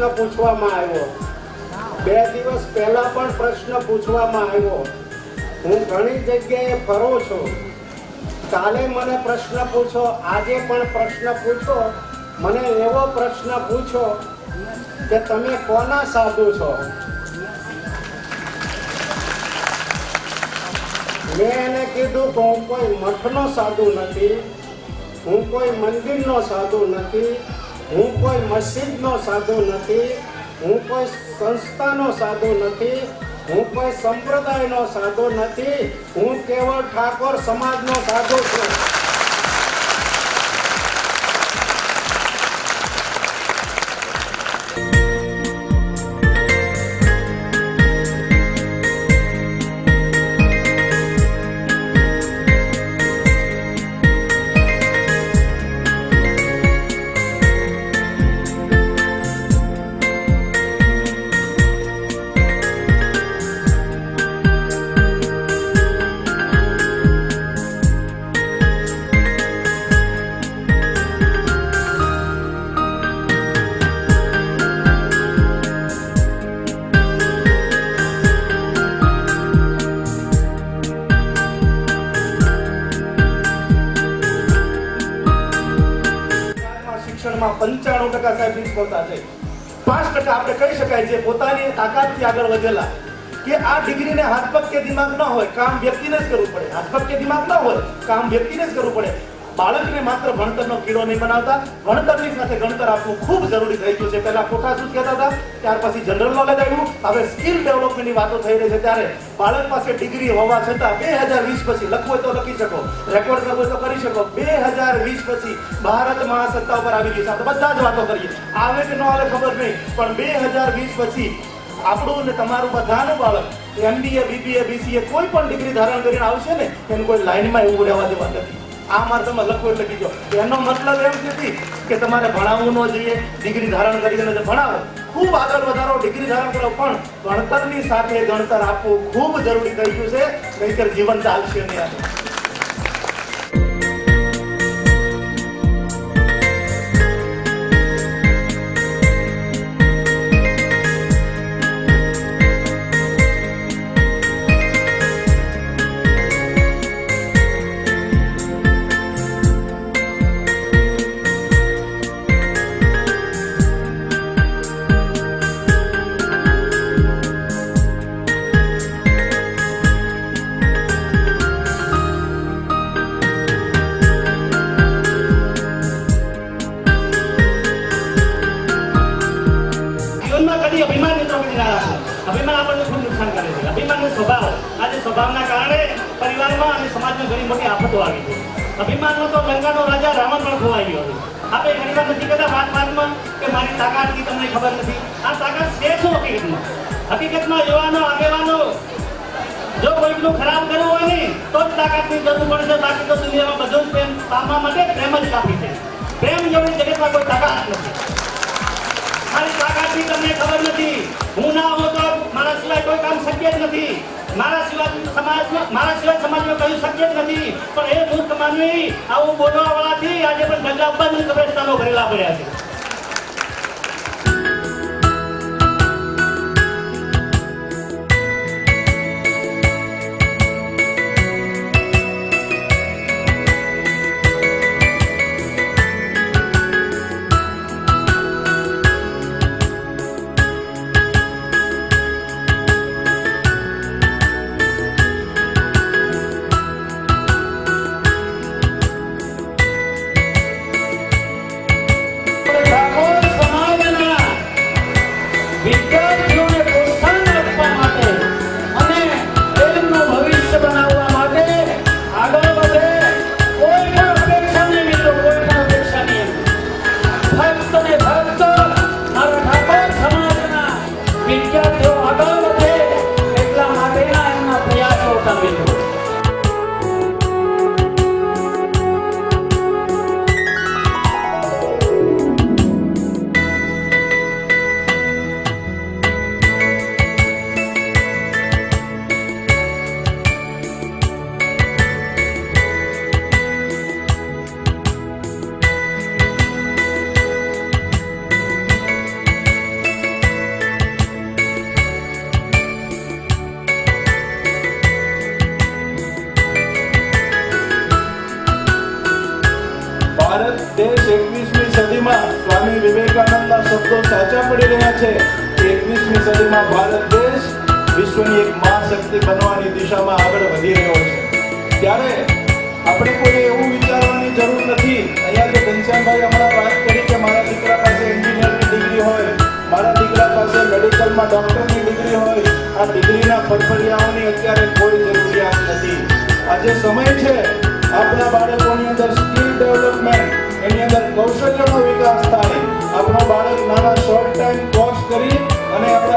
પ્રશ્ન પૂછવામાં આવ્યો, 2 દિવસ પહેલા પણ પ્રશ્ન પૂછવામાં આવ્યો. હું ઘણી જગ્યાએ ફરું છું. કાલે મને પ્રશ્ન પૂછો, આજે પણ પ્રશ્ન પૂછો. મને એવો પ્રશ્ન પૂછો કે તમે કોના સાધુ છો? મેં એને કીધું કે હું કોઈ મઠનો સાધુ નથી, હું કોઈ મંદિરનો સાધુ નથી, હું કોઈ મસ્જિદનો સાધુ નથી, હું કોઈ સંસ્થાનો સાધુ નથી, હું કોઈ સંપ્રદાયનો સાધુ નથી, હું કેવળ ઠાકોર સમાજનો સાધુ છું. શિક્ષણમાં 95% સાહેબ નિષ્ફળતા છે. 5% આપણે કહી શકાય છે પોતાની તાકાતથી આગળ વધેલા કે આ ડિગ્રીને હાથ પગ કે દિમાગ ન હોય, કામ વ્યક્તિને જ કરવું પડે. હાથ પગ કે દિમાગ ન હોય, કામ વ્યક્તિને જ કરવું પડે. બાળકને માત્ર ભણતરનો કીડો નહીં બનાવતા, ભણતરની સાથે ગણતર આપવું ખૂબ જરૂરી થઈ ગયું છે. પહેલા કોઠા શું કહેતા હતા, ત્યાર પછી જનરલ નોલેજ આવ્યું, હવે સ્કિલ ડેવલપમેન્ટની વાતો થઈ રહી છે. ત્યારે બાળક પાસે ડિગ્રી હોવા છતાં 2020 પછી લખવું હોય તો લખી શકો, રેકોર્ડ કરવું હોય તો કરી શકો. 2020 પછી ભારતમાં સત્તા ઉપર આવી ગઈ છે. આપણે બધા જ વાતો કરીએ, આવે કે ન આવે ખબર નહીં, પણ 2020 પછી આપણું ને તમારું બધાનું બાળક MBA, BBA, BCA કોઈ પણ ડિગ્રી ધારણ કરીને આવશે ને, એને કોઈ લાઈનમાં એવું રહેવા દેવા નથી. આ મારે તમે લખો એટલે કીધો. એનો મતલબ એમ નથી કે તમારે ભણાવવું ન જોઈએ, ડિગ્રી ધારણ કરીને ભણાવો, ખૂબ આગળ વધારો, ડિગ્રી ધારણ કરો, પણ ભણતરની સાથે ગણતર આપવું ખૂબ જરૂરી થઈ ગયું છે, નહીંતર જીવન ચાલશે નહીં. અભિમાન આપણને ખૂબ નુકસાન કરે છે. અભિમાનનો સ્વભાવ, આજે સ્વભાવના કારણે પરિવારમાં અને સમાજમાં ઘણી મોટી આફતો આવી છે. અભિમાનનો તો ગંગાનો રાજા રાવણ પણ ખોવાઈ ગયો છે. આપણે ઘણી વાર નથી કહેતા વાતમાં કે મારી તાકાતની તમને ખબર નથી. આ તાકાત છે શું હકીકતમાં? હકીકતમાં યુવાનો, આગેવાનો જો કોઈકનું ખરાબ કરવું હોય ને તો જ તાકાતની જરૂર પડશે. બાકી તો દુનિયામાં બધું જ પ્રેમ પામવા માટે પ્રેમ જ કાફી છે. પ્રેમ જેવી જગતમાં કોઈ તાકાત નથી. મારી તાકાતની તમને ખબર નથી. હું ના હોઉં તો મારા સિવાય કોઈ કામ શક્ય જ નથી. મારા સિવાય સમાજમાં કયું શક્ય જ નથી. પણ એ મૂર્ખ માનવી આવું બોલવા વાળાથી આજે પણ ડગલાબંધ કબ્રસ્તાનો ભરેલા પડ્યા છે. સ્વામી વિવેકાનંદના શબ્દો સાચા પડી રહ્યા છે કે 21મી સદીમાં ભારત દેશ વિશ્વની એક મહાશક્તિ બનવાની દિશામાં આગળ વધી રહ્યો છે। ત્યારે આપણે કોઈ એવું વિચારવાની જરૂર નથી। અહીંયા તો ઘનશ્યામભાઈ હમણાં વાત કરી કે મારા દીકરા પાસે એન્જિનિયરની ડિગ્રી હોય, મારા દીકરા પાસે મેડિકલમાં ડોક્ટરની ડિગ્રી હોય, આ ડિગ્રીના ફરફરિયાઓની અત્યારે કોઈ જરૂરિયાત નથી। આજે સમય છે આપણા બાળકોની અંદર સ્કિલ ડેવલપમેન્ટ, એની અંદર કૌશલ્યનો વિકાસ થાય। આપણો બાળક નાના શોર્ટ ટાઈમ કોર્સ કરી અને આપણા